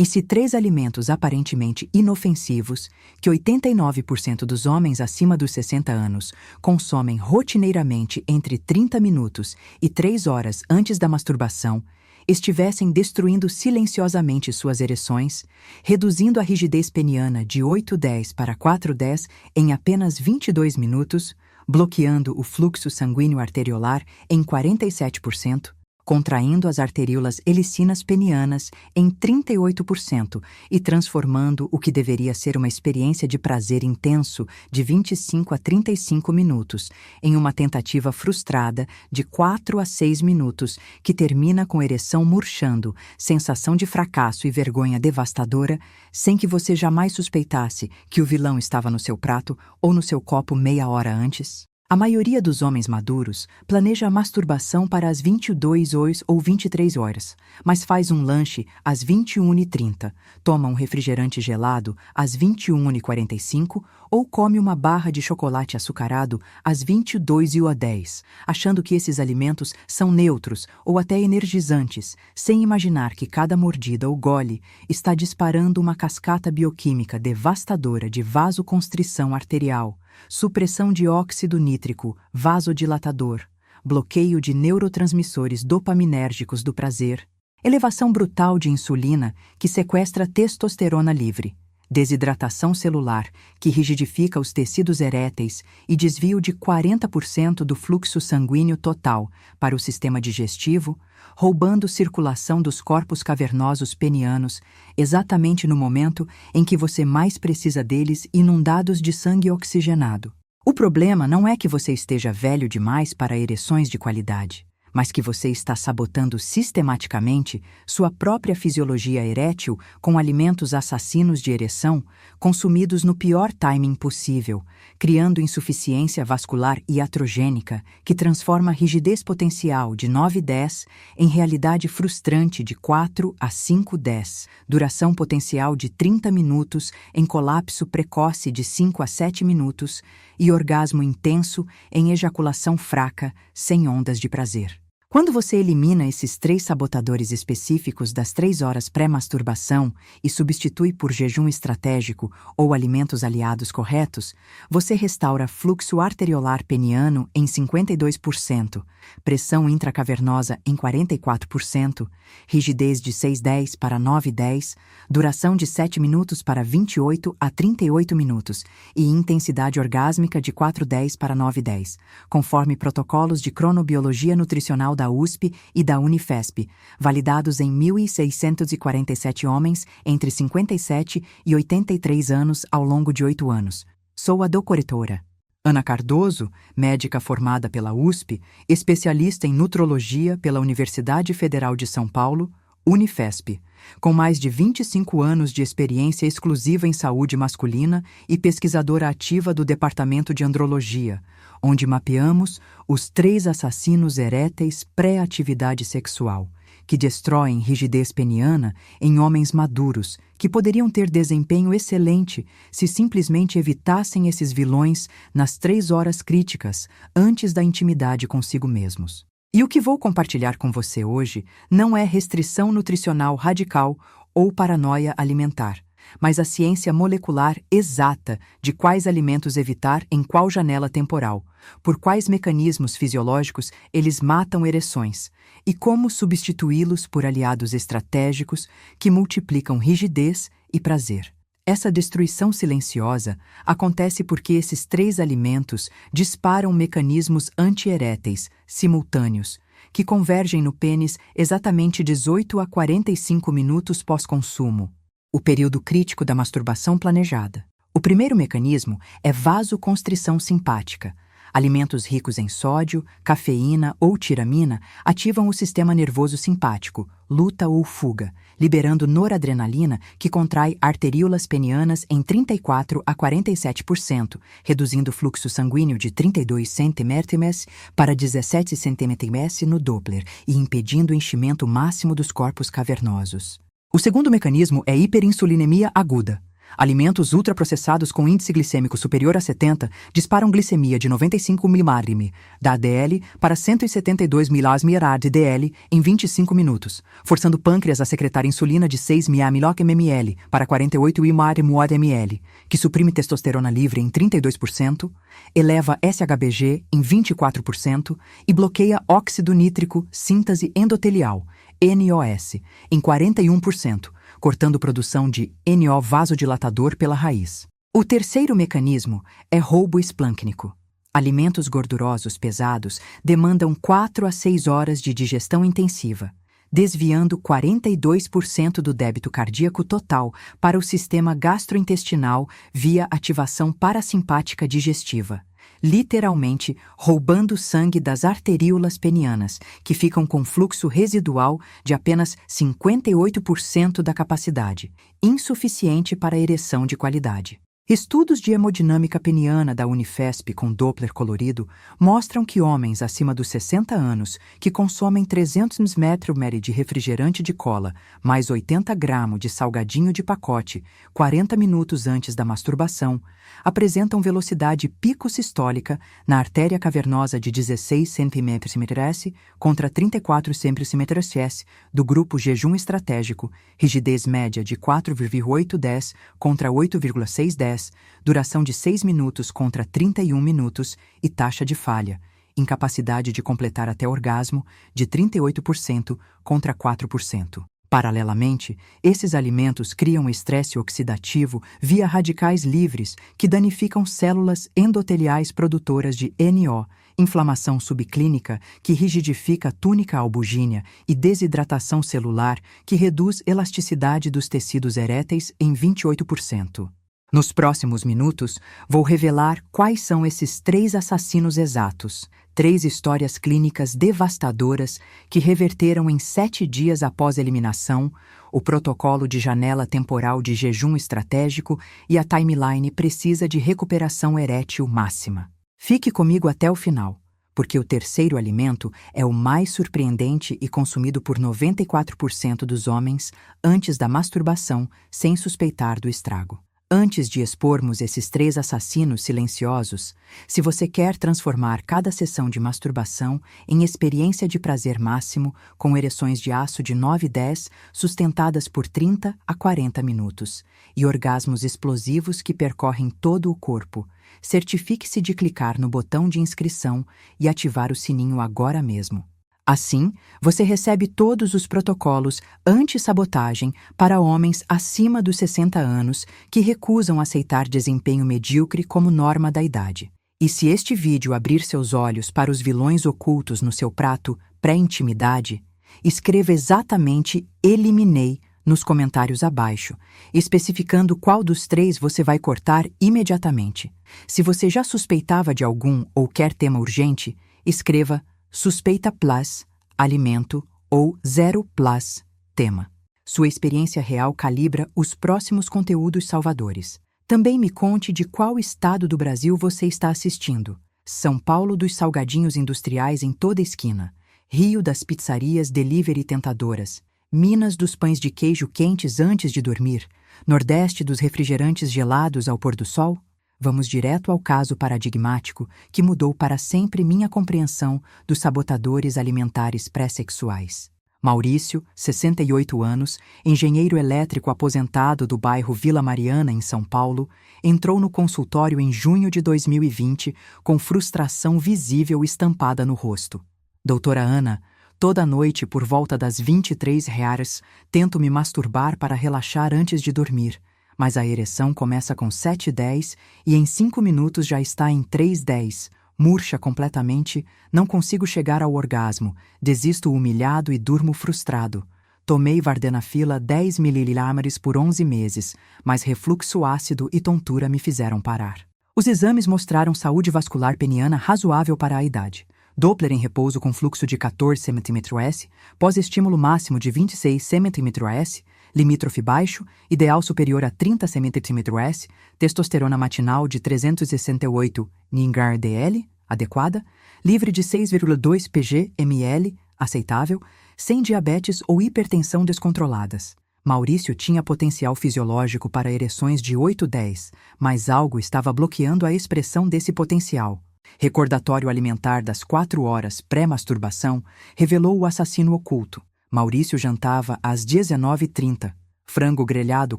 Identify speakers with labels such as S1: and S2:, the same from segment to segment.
S1: E se três alimentos aparentemente inofensivos, que 89% dos homens acima dos 60 anos consomem rotineiramente entre 30 minutos e 3 horas antes da masturbação, estivessem destruindo silenciosamente suas ereções, reduzindo a rigidez peniana de 8-10 para 4-10 em apenas 22 minutos, bloqueando o fluxo sanguíneo arteriolar em 47%, contraindo as arteríolas helicinas penianas em 38% e transformando o que deveria ser uma experiência de prazer intenso de 25 a 35 minutos em uma tentativa frustrada de 4 a 6 minutos que termina com ereção murchando, sensação de fracasso e vergonha devastadora, sem que você jamais suspeitasse que o vilão estava no seu prato ou no seu copo meia hora antes? A maioria dos homens maduros planeja a masturbação para as 22 ou 23 horas, mas faz um lanche às 21h30, toma um refrigerante gelado às 21h45 ou come uma barra de chocolate açucarado às 22h10, achando que esses alimentos são neutros ou até energizantes, sem imaginar que cada mordida ou gole está disparando uma cascata bioquímica devastadora de vasoconstrição arterial, supressão de óxido nítrico, vasodilatador, bloqueio de neurotransmissores dopaminérgicos do prazer, elevação brutal de insulina que sequestra testosterona livre, desidratação celular que rigidifica os tecidos eréteis e desvio de 40% do fluxo sanguíneo total para o sistema digestivo, roubando circulação dos corpos cavernosos penianos exatamente no momento em que você mais precisa deles inundados de sangue oxigenado. O problema não é que você esteja velho demais para ereções de qualidade, mas que você está sabotando sistematicamente sua própria fisiologia erétil com alimentos assassinos de ereção consumidos no pior timing possível, criando insuficiência vascular iatrogênica que transforma a rigidez potencial de 9-10 em realidade frustrante de 4 a 5-10, duração potencial de 30 minutos em colapso precoce de 5 a 7 minutos e orgasmo intenso em ejaculação fraca, sem ondas de prazer. Quando você elimina esses 3 sabotadores específicos das 3 horas pré-masturbação e substitui por jejum estratégico ou alimentos aliados corretos, você restaura fluxo arteriolar peniano em 52%, pressão intracavernosa em 44%, rigidez de 6-10 para 9-10, duração de 7 minutos para 28 a 38 minutos e intensidade orgásmica de 4-10 para 9-10, conforme protocolos de cronobiologia nutricional da USP e da Unifesp, validados em 1.647 homens entre 57 e 83 anos ao longo de 8 anos. Sou a doutora Ana Cardoso, médica formada pela USP, especialista em nutrologia pela Universidade Federal de São Paulo, Unifesp, com mais de 25 anos de experiência exclusiva em saúde masculina e pesquisadora ativa do Departamento de Andrologia, onde mapeamos os 3 assassinos eréteis pré-atividade sexual, que destroem rigidez peniana em homens maduros, que poderiam ter desempenho excelente se simplesmente evitassem esses vilões nas 3 horas críticas antes da intimidade consigo mesmos. E o que vou compartilhar com você hoje não é restrição nutricional radical ou paranoia alimentar, mas a ciência molecular exata de quais alimentos evitar em qual janela temporal, por quais mecanismos fisiológicos eles matam ereções e como substituí-los por aliados estratégicos que multiplicam rigidez e prazer. Essa destruição silenciosa acontece porque esses 3 alimentos disparam mecanismos antieréteis simultâneos, que convergem no pênis exatamente 18 a 45 minutos pós-consumo, o período crítico da masturbação planejada. O primeiro mecanismo é vasoconstrição simpática. Alimentos ricos em sódio, cafeína ou tiramina ativam o sistema nervoso simpático, luta ou fuga, liberando noradrenalina que contrai arteríolas penianas em 34 a 47%, reduzindo o fluxo sanguíneo de 32 cm para 17 cm no Doppler e impedindo o enchimento máximo dos corpos cavernosos. O segundo mecanismo é hiperinsulinemia aguda. Alimentos ultraprocessados com índice glicêmico superior a 70 disparam glicemia de 95 mg da ADL para 172 mg/dl em 25 minutos, forçando o pâncreas a secretar insulina de 6 mg/ml para 48 mg/ml, que suprime testosterona livre em 32%, eleva SHBG em 24% e bloqueia óxido nítrico síntese endotelial, NOS, em 41%, cortando produção de NO vasodilatador pela raiz. O terceiro mecanismo é roubo esplâncnico. Alimentos gordurosos pesados demandam 4 a 6 horas de digestão intensiva, desviando 42% do débito cardíaco total para o sistema gastrointestinal via ativação parasimpática digestiva, literalmente roubando sangue das arteríolas penianas, que ficam com fluxo residual de apenas 58% da capacidade, insuficiente para ereção de qualidade. Estudos de hemodinâmica peniana da Unifesp com Doppler colorido mostram que homens acima dos 60 anos que consomem 300 ml de refrigerante de cola mais 80 gramas de salgadinho de pacote 40 minutos antes da masturbação apresentam velocidade pico-sistólica na artéria cavernosa de 16 cm/s contra 34 cm/s do grupo jejum estratégico, rigidez média de 4,8 contra 8,6 duração de 6 minutos contra 31 minutos e taxa de falha, incapacidade de completar até orgasmo, de 38% contra 4%. Paralelamente, esses alimentos criam estresse oxidativo via radicais livres que danificam células endoteliais produtoras de NO, inflamação subclínica que rigidifica a túnica albugínea e desidratação celular que reduz elasticidade dos tecidos eréteis em 28%. Nos próximos minutos, vou revelar quais são esses 3 assassinos exatos, 3 histórias clínicas devastadoras que reverteram em 7 dias após eliminação, o protocolo de janela temporal de jejum estratégico e a timeline precisa de recuperação erétil máxima. Fique comigo até o final, porque o terceiro alimento é o mais surpreendente e consumido por 94% dos homens antes da masturbação, sem suspeitar do estrago. Antes de expormos esses 3 assassinos silenciosos, se você quer transformar cada sessão de masturbação em experiência de prazer máximo, com ereções de aço de 9 e 10, sustentadas por 30 a 40 minutos, e orgasmos explosivos que percorrem todo o corpo, certifique-se de clicar no botão de inscrição e ativar o sininho agora mesmo. Assim, você recebe todos os protocolos anti-sabotagem para homens acima dos 60 anos que recusam aceitar desempenho medíocre como norma da idade. E se este vídeo abrir seus olhos para os vilões ocultos no seu prato pré-intimidade, escreva exatamente "eliminei" nos comentários abaixo, especificando qual dos 3 você vai cortar imediatamente. Se você já suspeitava de algum ou quer tema urgente, escreva suspeita plus, alimento ou 0 plus, tema. Sua experiência real calibra os próximos conteúdos salvadores. Também me conte de qual estado do Brasil você está assistindo. São Paulo dos salgadinhos industriais em toda esquina, Rio das pizzarias delivery tentadoras, Minas dos pães de queijo quentes antes de dormir, Nordeste dos refrigerantes gelados ao pôr do sol? Vamos direto ao caso paradigmático que mudou para sempre minha compreensão dos sabotadores alimentares pré-sexuais. Maurício, 68 anos, engenheiro elétrico aposentado do bairro Vila Mariana, em São Paulo, entrou no consultório em junho de 2020 com frustração visível estampada no rosto. Doutora Ana, toda noite por volta das 23h, tento me masturbar para relaxar antes de dormir, mas a ereção começa com 7h10 e em 5 minutos já está em 3h10, murcha completamente, não consigo chegar ao orgasmo, desisto humilhado e durmo frustrado. Tomei vardenafila 10 ml por 11 meses, mas refluxo ácido e tontura me fizeram parar. Os exames mostraram saúde vascular peniana razoável para a idade. Doppler em repouso com fluxo de 14 cm/s, pós-estímulo máximo de 26 cm/s, limítrofe baixo, ideal superior a 30 cm/s, testosterona matinal de 368 ng/dl, adequada, livre de 6,2 pg/ml, aceitável, sem diabetes ou hipertensão descontroladas. Maurício tinha potencial fisiológico para ereções de 8-10, mas algo estava bloqueando a expressão desse potencial. Recordatório alimentar das 4 horas pré-masturbação revelou o assassino oculto. Maurício jantava às 19h30. Frango grelhado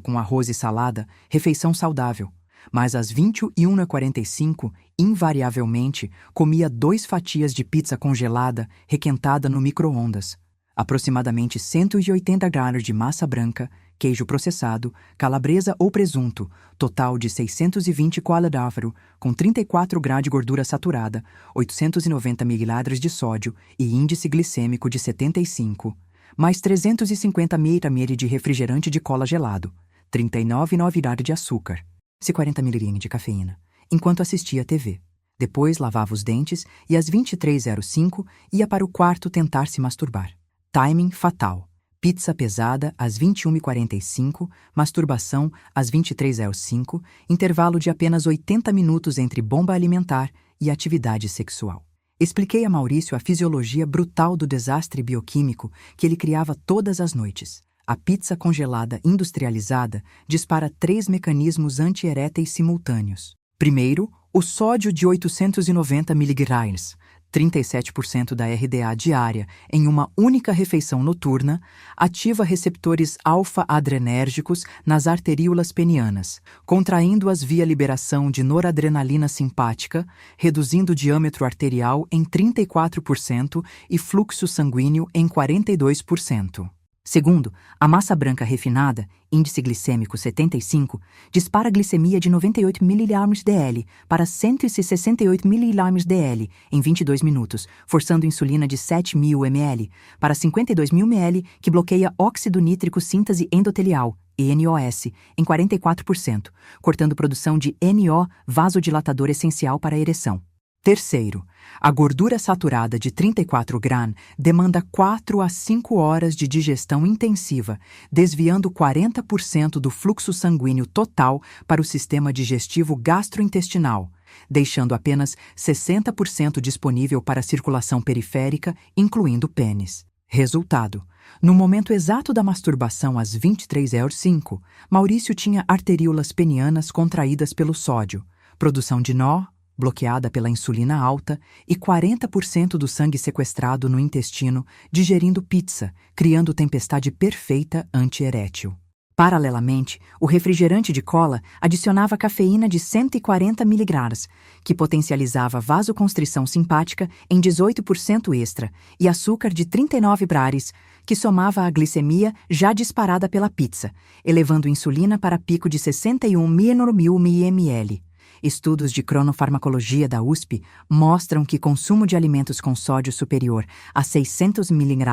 S1: com arroz e salada, refeição saudável. Mas às 21h45, invariavelmente, comia 2 fatias de pizza congelada requentada no micro-ondas. Aproximadamente 180 gramas de massa branca, queijo processado, calabresa ou presunto, total de 620 quadrado, com 34 gramas de gordura saturada, 890 ml de sódio e índice glicêmico de 75, mais 350 ml de refrigerante de cola gelado, 39,9 de açúcar, e 40 ml de cafeína, enquanto assistia à TV. Depois lavava os dentes e às 23h05 ia para o quarto tentar se masturbar. Timing fatal. Pizza pesada às 21h45, masturbação às 23h05, intervalo de apenas 80 minutos entre bomba alimentar e atividade sexual. Expliquei a Maurício a fisiologia brutal do desastre bioquímico que ele criava todas as noites. A pizza congelada industrializada dispara 3 mecanismos antieréteis simultâneos. Primeiro, o sódio de 890 mg, 37% da RDA diária em uma única refeição noturna, ativa receptores alfa-adrenérgicos nas arteríolas penianas, contraindo-as via liberação de noradrenalina simpática, reduzindo o diâmetro arterial em 34% e fluxo sanguíneo em 42%. Segundo, a massa branca refinada, índice glicêmico 75, dispara glicemia de 98 mg/dl para 168 mg/dl em 22 minutos, forçando insulina de 7.000 ml para 52.000 ml, que bloqueia óxido nítrico síntese endotelial, NOS, em 44%, cortando produção de NO, vasodilatador essencial para a ereção. Terceiro, a gordura saturada de 34 gramas demanda 4 a 5 horas de digestão intensiva, desviando 40% do fluxo sanguíneo total para o sistema digestivo gastrointestinal, deixando apenas 60% disponível para a circulação periférica, incluindo o pênis. Resultado: no momento exato da masturbação às 23h05, Maurício tinha arteríolas penianas contraídas pelo sódio, produção de nó, bloqueada pela insulina alta, e 40% do sangue sequestrado no intestino, digerindo pizza, criando tempestade perfeita antierétil. Paralelamente, o refrigerante de cola adicionava cafeína de 140 mg, que potencializava vasoconstrição simpática em 18% extra, e açúcar de 39 brares, que somava a glicemia já disparada pela pizza, elevando insulina para pico de 61 ml. Estudos de cronofarmacologia da USP mostram que consumo de alimentos com sódio superior a 600 mg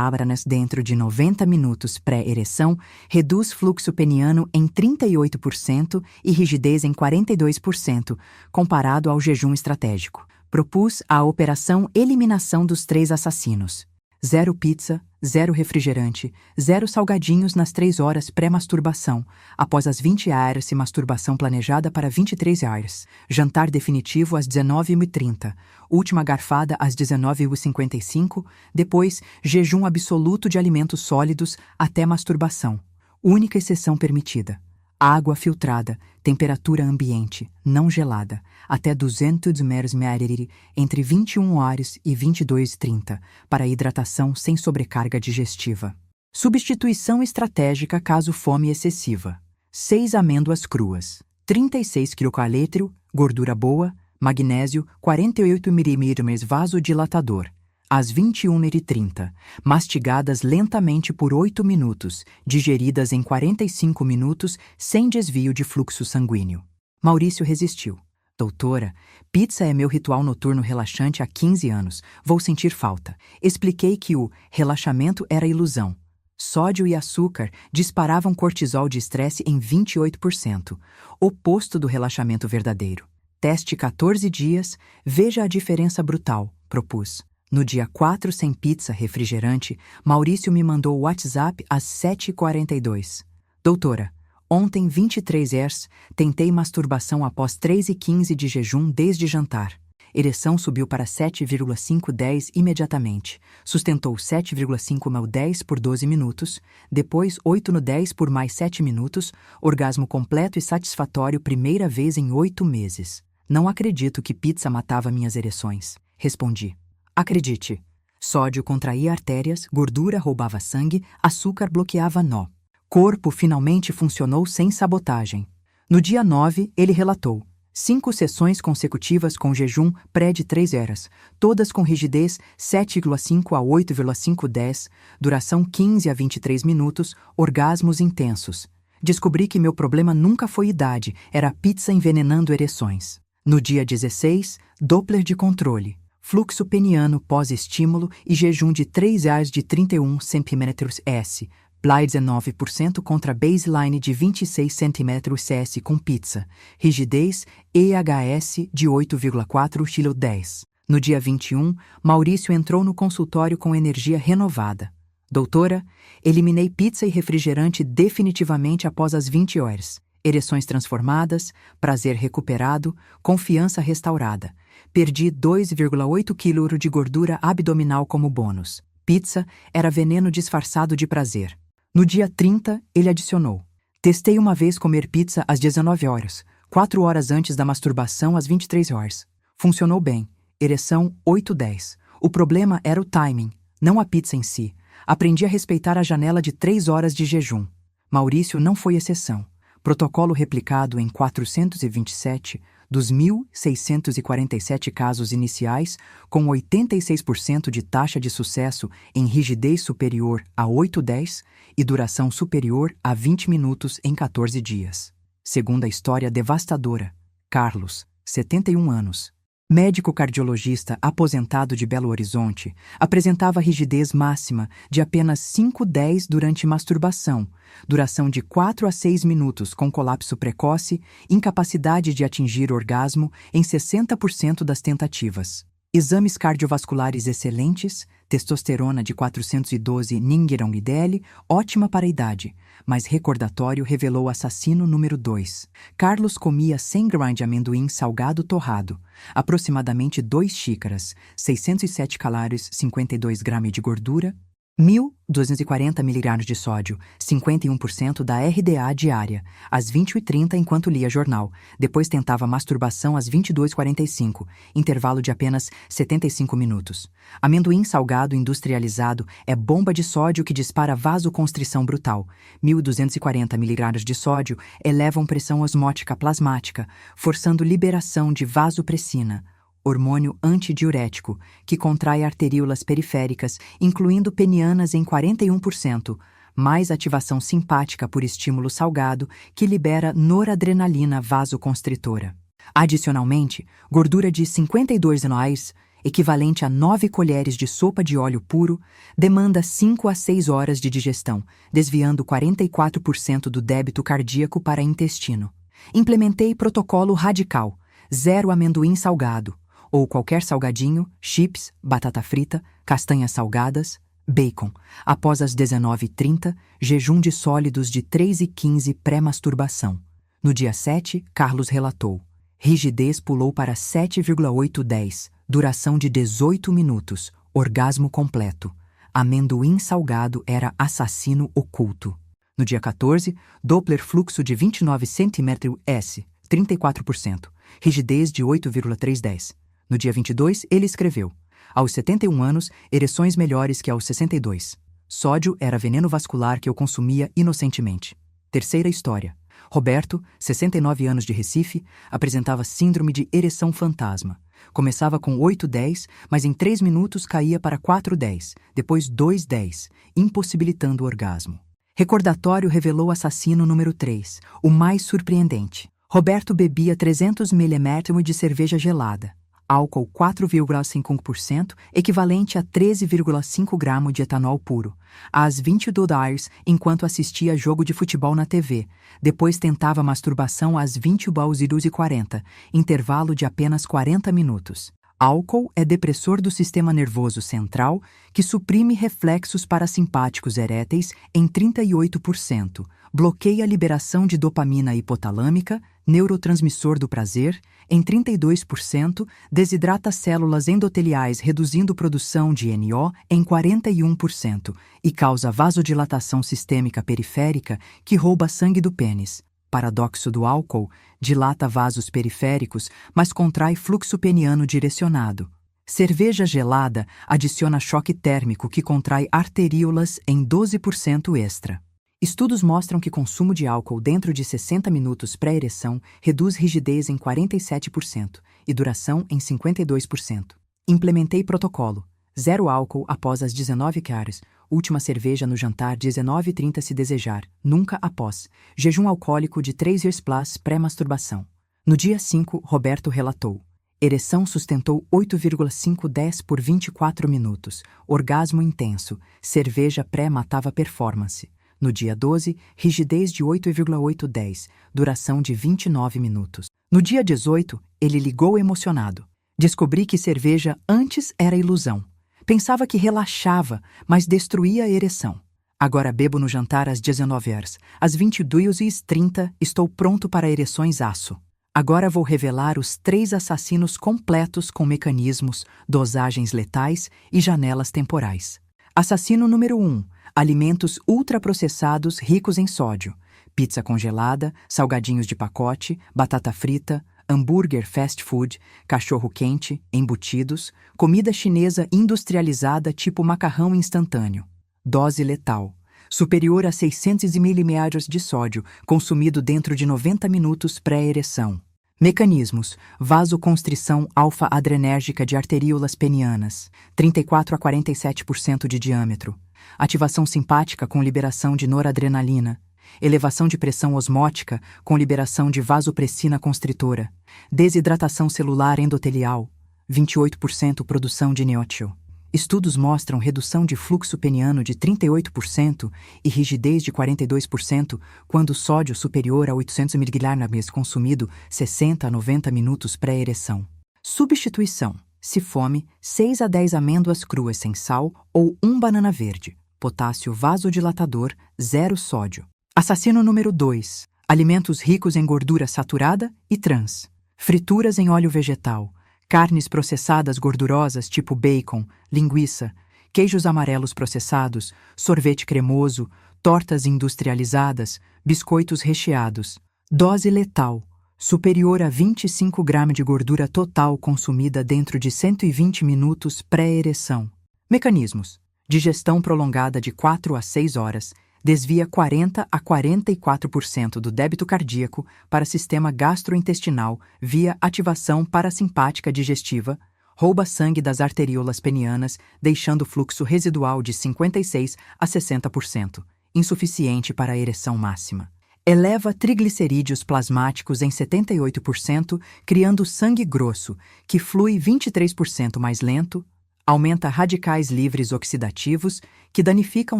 S1: dentro de 90 minutos pré-ereção reduz fluxo peniano em 38% e rigidez em 42%, comparado ao jejum estratégico. Propus a operação Eliminação dos 3 assassinos. 0 pizza, 0 refrigerante, 0 salgadinhos nas 3 horas pré-masturbação, após as 20 horas e masturbação planejada para 23 horas. Jantar definitivo às 19h30, última garfada às 19h55, depois jejum absoluto de alimentos sólidos até masturbação. Única exceção permitida: água filtrada, temperatura ambiente, não gelada, até 200 ml entre 21 horas e 22h30, para hidratação sem sobrecarga digestiva. Substituição estratégica caso fome excessiva. 6 amêndoas cruas, 36 kcal, gordura boa, magnésio, 48 ml vasodilatador. Às 21h30, mastigadas lentamente por 8 minutos, digeridas em 45 minutos sem desvio de fluxo sanguíneo. Maurício resistiu. Doutora, pizza é meu ritual noturno relaxante há 15 anos. Vou sentir falta. Expliquei que o relaxamento era ilusão. Sódio e açúcar disparavam cortisol de estresse em 28%, oposto do relaxamento verdadeiro. Teste 14 dias, veja a diferença brutal, propus. No dia 4 sem pizza, refrigerante, Maurício me mandou o WhatsApp às 7h42. Doutora, ontem 23 horas, tentei masturbação após 3h15 de jejum desde jantar. Ereção subiu para 7,510 imediatamente. Sustentou 7,5 no 10 por 12 minutos. Depois 8 no 10 por mais 7 minutos. Orgasmo completo e satisfatório primeira vez em 8 meses. Não acredito que pizza matava minhas ereções. Respondi. Acredite. Sódio contraía artérias, gordura roubava sangue, açúcar bloqueava nó. Corpo finalmente funcionou sem sabotagem. No dia 9, ele relatou 5 sessões consecutivas com jejum pré de 3 horas, todas com rigidez 7,5 a 8,510, duração 15 a 23 minutos, orgasmos intensos. Descobri que meu problema nunca foi idade, era a pizza envenenando ereções. No dia 16, Doppler de controle, fluxo peniano pós-estímulo e jejum de 3 horas de 31 cm/s, PLY 19% contra baseline de 26 cm/s com pizza, rigidez EHS de 8,4 kg 10. No dia 21, Maurício entrou no consultório com energia renovada. Doutora, eliminei pizza e refrigerante definitivamente após as 20 horas. Ereções transformadas, prazer recuperado, confiança restaurada. Perdi 2,8 kg de gordura abdominal como bônus. Pizza era veneno disfarçado de prazer. No dia 30, ele adicionou. Testei uma vez comer pizza às 19 horas, 4 horas antes da masturbação às 23 horas. Funcionou bem. Ereção 8-10. O problema era o timing, não a pizza em si. Aprendi a respeitar a janela de 3 horas de jejum. Maurício não foi exceção. Protocolo replicado em 427 dos 1.647 casos iniciais, com 86% de taxa de sucesso em rigidez superior a 8-10 e duração superior a 20 minutos em 14 dias. Segunda história devastadora, Carlos, 71 anos. Médico cardiologista aposentado de Belo Horizonte, apresentava rigidez máxima de apenas 5-10 durante masturbação, duração de 4 a 6 minutos com colapso precoce, incapacidade de atingir orgasmo em 60% das tentativas. Exames cardiovasculares excelentes, testosterona de 412 Ningirong-DL, ótima para a idade, mas recordatório revelou assassino número 2. Carlos comia 100 gramas de amendoim salgado torrado, aproximadamente 2 xícaras, 607 calorias, 52 gramas de gordura, 1.240 mg de sódio, 51% da RDA diária, às 20h30 enquanto lia jornal. Depois tentava masturbação às 22h45, intervalo de apenas 75 minutos. Amendoim salgado industrializado é bomba de sódio que dispara vasoconstrição brutal. 1.240 mg de sódio elevam pressão osmótica plasmática, forçando liberação de vasopressina, hormônio antidiurético, que contrai arteríolas periféricas, incluindo penianas em 41%, mais ativação simpática por estímulo salgado, que libera noradrenalina vasoconstritora. Adicionalmente, gordura de 52 anos, equivalente a 9 colheres de sopa de óleo puro, demanda 5 a 6 horas de digestão, desviando 44% do débito cardíaco para intestino. Implementei protocolo radical, 0 amendoim salgado, ou qualquer salgadinho, chips, batata frita, castanhas salgadas, bacon. Após as 19h30, jejum de sólidos de 3h15 pré-masturbação. No dia 7, Carlos relatou. Rigidez pulou para 7,810, duração de 18 minutos, orgasmo completo. Amendoim salgado era assassino oculto. No dia 14, Doppler fluxo de 29 cm/s, 34%, rigidez de 8,310. No dia 22, ele escreveu: aos 71 anos, ereções melhores que aos 62. Sódio era veneno vascular que eu consumia inocentemente. Terceira história. Roberto, 69 anos de Recife, apresentava síndrome de ereção fantasma. Começava com 8-10, mas em 3 minutos caía para 4-10, depois 2-10, impossibilitando o orgasmo. Recordatório revelou assassino número 3, o mais surpreendente. Roberto bebia 300 ml de cerveja gelada. Álcool 4,5%, equivalente a 13,5 gramas de etanol puro, às 22 horas enquanto assistia jogo de futebol na TV. Depois tentava masturbação às 20h40, intervalo de apenas 40 minutos. Álcool é depressor do sistema nervoso central que suprime reflexos parasimpáticos eréteis em 38%, bloqueia a liberação de dopamina hipotalâmica, neurotransmissor do prazer, em 32%, desidrata células endoteliais, reduzindo produção de NO em 41% e causa vasodilatação sistêmica periférica que rouba sangue do pênis. Paradoxo do álcool: dilata vasos periféricos, mas contrai fluxo peniano direcionado. Cerveja gelada adiciona choque térmico que contrai arteríolas em 12% extra. Estudos mostram que consumo de álcool dentro de 60 minutos pré-ereção reduz rigidez em 47% e duração em 52%. Implementei protocolo: 0 álcool após as 19 horas, última cerveja no jantar 19h30 se desejar, nunca após. Jejum alcoólico de 3 years plus pré-masturbação. No dia 5, Roberto relatou: ereção sustentou 8,5-10 por 24 minutos, orgasmo intenso, cerveja pré-matava performance. No dia 12, rigidez de 8,8-10, duração de 29 minutos. No dia 18, ele ligou emocionado. Descobri que cerveja antes era ilusão. Pensava que relaxava, mas destruía a ereção. Agora bebo no jantar às 19 horas. Às 22h30 estou pronto para ereções aço. Agora vou revelar os 3 assassinos completos com mecanismos, dosagens letais e janelas temporais. Assassino número 1. Alimentos ultraprocessados ricos em sódio. Pizza congelada, salgadinhos de pacote, batata frita, hambúrguer fast food, cachorro-quente, embutidos, comida chinesa industrializada tipo macarrão instantâneo. Dose letal: superior a 600 ml de sódio, consumido dentro de 90 minutos pré-ereção. Mecanismos: vasoconstrição alfa-adrenérgica de arteríolas penianas, 34 a 47% de diâmetro. Ativação simpática com liberação de noradrenalina. Elevação de pressão osmótica com liberação de vasopressina constritora. Desidratação celular endotelial, 28% produção de neótio. Estudos mostram redução de fluxo peniano de 38% e rigidez de 42% quando sódio superior a 800 mg consumido 60 a 90 minutos pré-ereção. Substituição: se fome, 6 a 10 amêndoas cruas sem sal ou 1 banana verde. Potássio vasodilatador, 0 sódio. Assassino número 2. Alimentos ricos em gordura saturada e trans. Frituras em óleo vegetal. Carnes processadas gordurosas tipo bacon, linguiça, queijos amarelos processados, sorvete cremoso, tortas industrializadas, biscoitos recheados. Dose letal: superior a 25 gramas de gordura total consumida dentro de 120 minutos pré-ereção. Mecanismos: digestão prolongada de 4 a 6 horas, desvia 40 a 44% do débito cardíaco para sistema gastrointestinal via ativação parasimpática digestiva, rouba sangue das arteríolas penianas, deixando fluxo residual de 56 a 60%, insuficiente para a ereção máxima. Eleva triglicerídeos plasmáticos em 78%, criando sangue grosso, que flui 23% mais lento. Aumenta radicais livres oxidativos, que danificam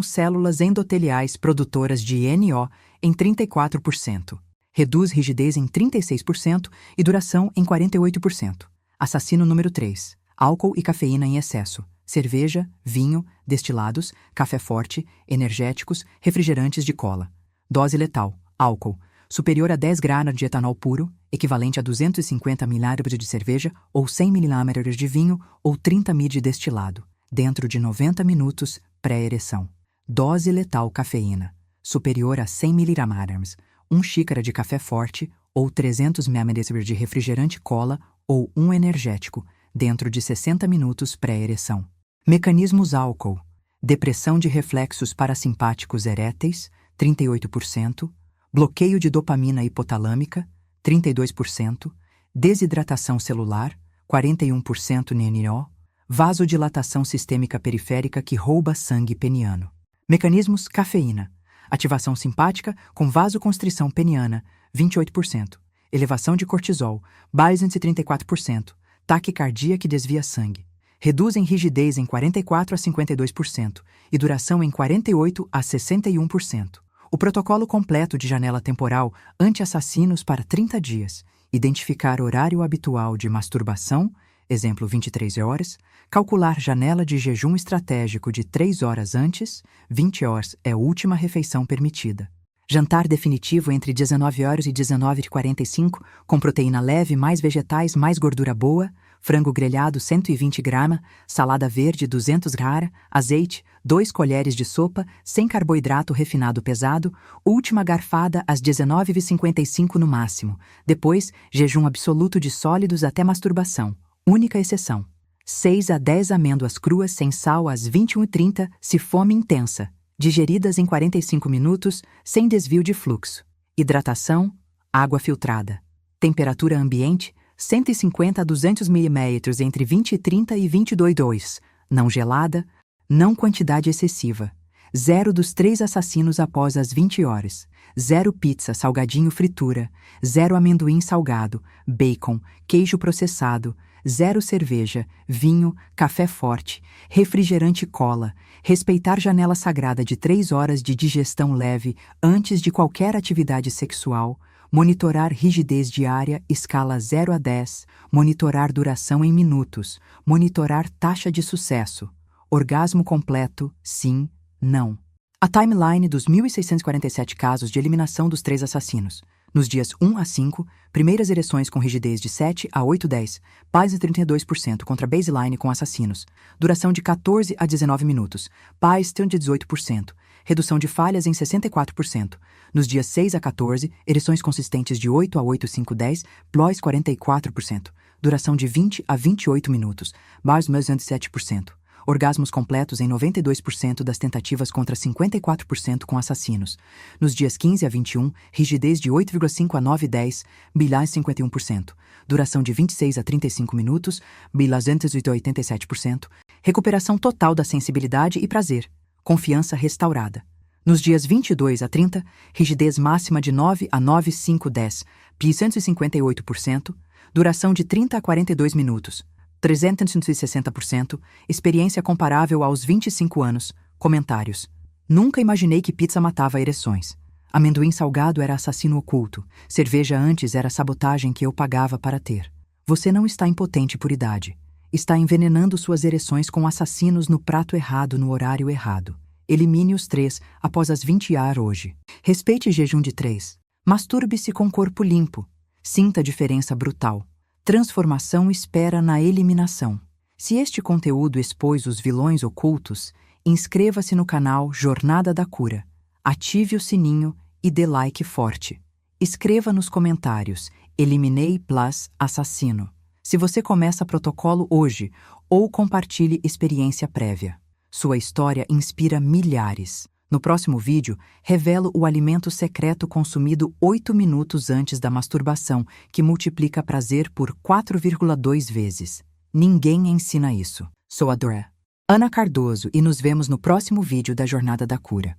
S1: células endoteliais produtoras de NO em 34%. Reduz rigidez em 36% e duração em 48%. Assassino número 3. Álcool e cafeína em excesso. Cerveja, vinho, destilados, café forte, energéticos, refrigerantes de cola. Dose letal: álcool, superior a 10 gramas de etanol puro, equivalente a 250 ml de cerveja ou 100 ml de vinho ou 30 ml de destilado, dentro de 90 minutos pré-ereção. Dose letal: cafeína, superior a 100 mg, 1 xícara de café forte ou 300 ml de refrigerante cola ou um energético, dentro de 60 minutos pré-ereção. Mecanismos: álcool, depressão de reflexos parasimpáticos eréteis, 38%, bloqueio de dopamina hipotalâmica, 32%, desidratação celular, 41% NO, vasodilatação sistêmica periférica que rouba sangue peniano. Mecanismos: cafeína, ativação simpática com vasoconstrição peniana, 28%, elevação de cortisol, Bayesian 34%, taquicardia que desvia sangue. Reduzem rigidez em 44 a 52% e duração em 48 a 61%. O protocolo completo de janela temporal anti-assassinos para 30 dias. Identificar horário habitual de masturbação, exemplo 23 horas. Calcular janela de jejum estratégico de 3 horas antes, 20 horas é a última refeição permitida. Jantar definitivo entre 19 horas e 19h45, com proteína leve, mais vegetais, mais gordura boa, frango grelhado 120 gramas, salada verde 200 gramas, azeite, 2 colheres de sopa, sem carboidrato refinado pesado, última garfada às 19h55 no máximo. Depois, jejum absoluto de sólidos até masturbação. Única exceção. 6 a 10 amêndoas cruas sem sal às 21h30, se fome intensa. Digeridas em 45 minutos, sem desvio de fluxo. Hidratação, água filtrada. Temperatura ambiente, 150 a 200 ml entre 20 e 30 e 22,2. Não gelada, não quantidade excessiva. 0 dos 3 assassinos após as 20 horas. 0 pizza, salgadinho fritura. 0 amendoim salgado, bacon, queijo processado. 0 cerveja, vinho, café forte, refrigerante cola. Respeitar janela sagrada de 3 horas de digestão leve antes de qualquer atividade sexual. Monitorar rigidez diária, escala 0 a 10. Monitorar duração em minutos. Monitorar taxa de sucesso. Orgasmo completo, sim, não. A timeline dos 1.647 casos de eliminação dos 3 assassinos. Nos dias 1 a 5, primeiras ereções com rigidez de 7 a 8-10, paz de 32% contra baseline com assassinos. Duração de 14 a 19 minutos, paz de 18%. Redução de falhas em 64%. Nos dias 6 a 14, ereções consistentes de 8 a 8-5-10, ploys 44%. Duração de 20 a 28 minutos, paz de 7%. Orgasmos completos em 92% das tentativas contra 54% com assassinos. Nos dias 15 a 21, rigidez de 8,5 a 9-10, bilhões 51%. Duração de 26 a 35 minutos, bilhões 87%. Recuperação total da sensibilidade e prazer. Confiança restaurada. Nos dias 22 a 30, rigidez máxima de 9 a 9,5-10, bilhões 158%. Duração de 30 a 42 minutos. 360%, experiência comparável aos 25 anos. Comentários. Nunca imaginei que pizza matava ereções. Amendoim salgado era assassino oculto. Cerveja antes era sabotagem que eu pagava para ter. Você não está impotente por idade. Está envenenando suas ereções com assassinos no prato errado no horário errado. Elimine os 3 após as 20 horas hoje. Respeite jejum de 3. Masturbe-se com corpo limpo. Sinta diferença brutal. Transformação espera na eliminação. Se este conteúdo expôs os vilões ocultos, inscreva-se no canal Jornada da Cura. Ative o sininho e dê like forte. Escreva nos comentários, eliminei plus assassino. Se você começa protocolo hoje, ou compartilhe experiência prévia. Sua história inspira milhares. No próximo vídeo, revelo o alimento secreto consumido 8 minutos antes da masturbação, que multiplica prazer por 4,2 vezes. Ninguém ensina isso. Sou a Dora Ana Cardoso e nos vemos no próximo vídeo da Jornada da Cura.